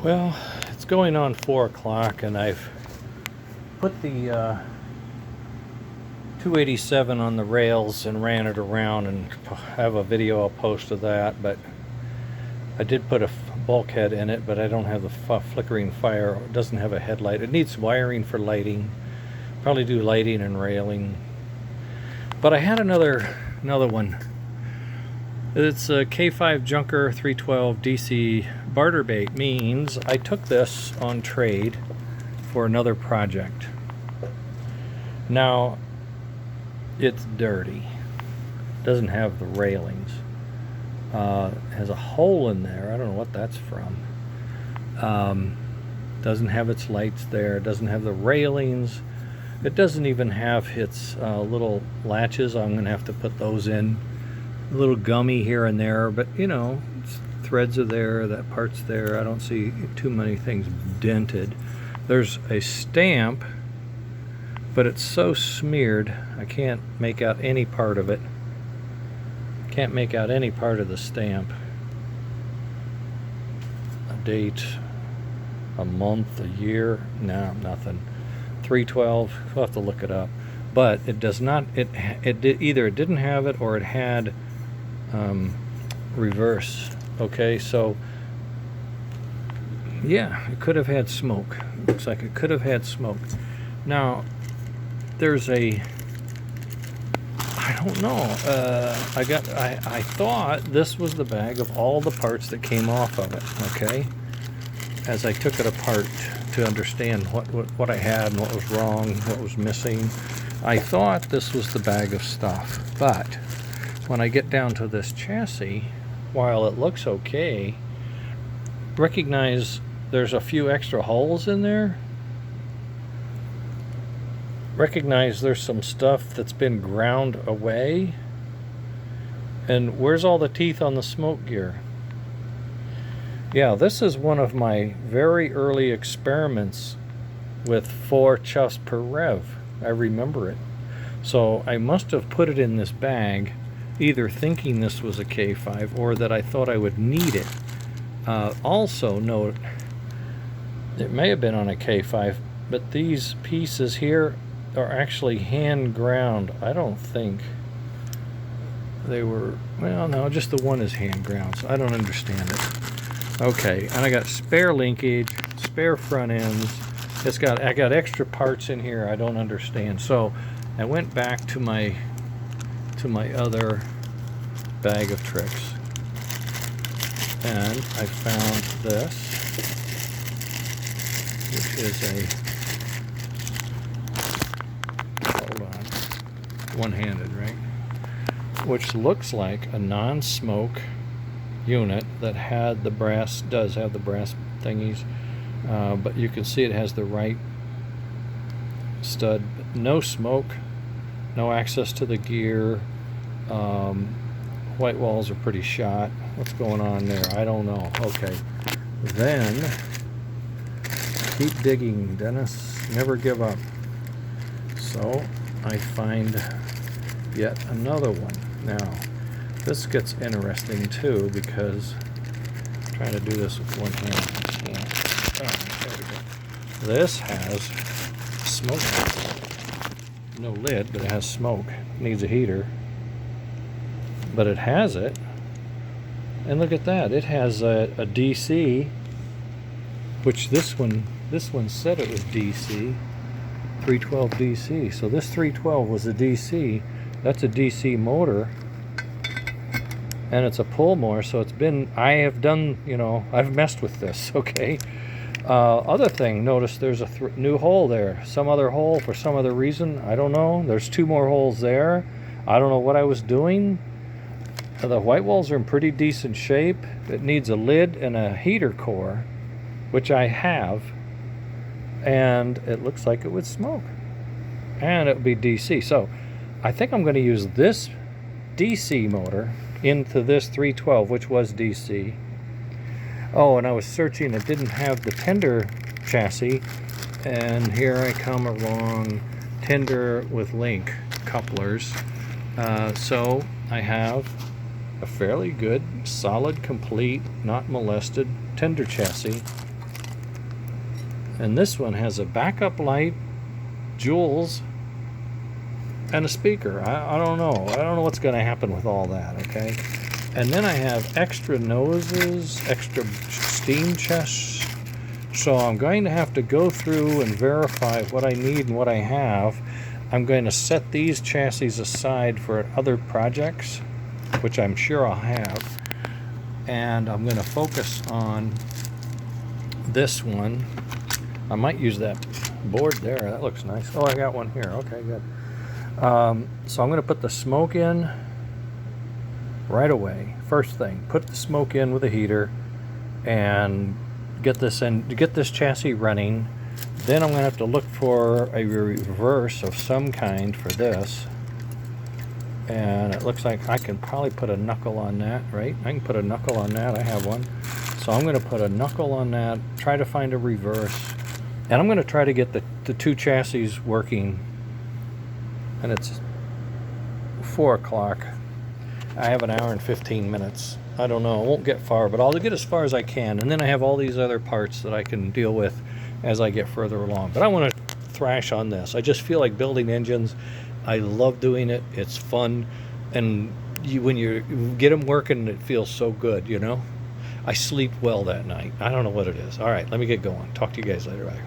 Well, it's going on 4 o'clock, and I've put the 287 on the rails and ran it around, and I have a video I'll post of that. But I did put a bulkhead in it, but I don't have the flickering fire. It doesn't have a headlight. It needs wiring for lighting. Probably do lighting and railing. But I had another one. It's a K5 Junker 312 DC barter bait. Means I took this on trade for another project. Now it's dirty. Doesn't have the railings. Has a hole in there. I don't know what that's from. Doesn't have its lights there. Doesn't have the railings. It doesn't even have its little latches. I'm gonna have to put those in. A little gummy here and there, but you know, threads are there, that part's there. I don't see too many things dented. There's a stamp, but it's so smeared I can't make out any part of it. Can't make out any part of the stamp. A date, a month, a year, no, nothing. 312, we'll have to look it up. But it does not, it did, either it didn't have it or it had reverse. Okay, so yeah, it could have had smoke. Looks like it could have had smoke. Now there's a, I don't know, I thought this was the bag of all the parts that came off of it. Okay, as I took it apart to understand what I had and what was wrong, what was missing, I thought this was the bag of stuff. But when I get down to this chassis, while it looks okay, recognize there's a few extra holes in there. Recognize there's some stuff that's been ground away. And where's all the teeth on the smoke gear? Yeah, this is one of my very early experiments with 4 chuffs per rev. I remember it. So I must have put it in this bag, either thinking this was a K5 or that I thought I would need it. Also note, it may have been on a K5, but these pieces here are actually hand ground. I don't think they were, well, no, just the one is hand ground, so I don't understand it. Okay, and I got spare linkage, spare front ends. I got extra parts in here I don't understand. So I went back to my other bag of tricks, and I found this, which is a, hold on, one-handed, right? Which looks like a non-smoke unit that had the brass, does have the brass thingies, but you can see it has the right stud, no smoke, no access to the gear. White walls are pretty shot. What's going on there? I don't know. Okay, then keep digging, Dennis, never give up. So I find yet another one. Now this gets interesting too, because I'm trying to do this with one hand. I can't. Oh, there we go. This has smoke. No lid, but it has smoke. Needs a heater. But it has it. And look at that. It has a DC, which this one said it was DC. 312 DC. So this 312 was a DC. That's a DC motor. And it's a pull more, so it's been, I have done, you know, I've messed with this, okay? Other thing, notice there's a new hole there. Some other hole for some other reason, I don't know. There's 2 more holes there. I don't know what I was doing. The white walls are in pretty decent shape. It needs a lid and a heater core, which I have. And it looks like it would smoke. And it would be DC. So I think I'm going to use this DC motor into this 312, which was DC. Oh, and I was searching, it didn't have the tender chassis, and here I come along, tender with link couplers. So I have a fairly good, solid, complete, not molested tender chassis And this one has a backup light, jewels, and a speaker. I don't know. I don't know what's going to happen with all that, okay? And then I have extra noses, extra steam chests. So I'm going to have to go through and verify what I need and what I have. I'm going to set these chassis aside for other projects, which I'm sure I'll have. And I'm going to focus on this one. I might use that board there. That looks nice. Oh, I got one here. Okay, good. So I'm going to put the smoke in right away. First thing, put the smoke in with a heater and get this chassis running. Then I'm going to have to look for a reverse of some kind for this. And it looks like I can probably put a knuckle on that, right? I can put a knuckle on that. I have one. So I'm going to put a knuckle on that, try to find a reverse. And I'm going to try to get the two chassis working. And it's 4 o'clock. I have an hour and 15 minutes. I don't know. I won't get far, but I'll get as far as I can. And then I have all these other parts that I can deal with as I get further along. But I want to thrash on this. I just feel like building engines. I love doing it. It's fun. And when you get them working, it feels so good, you know? I sleep well that night. I don't know what it is. All right, let me get going. Talk to you guys later. Bye.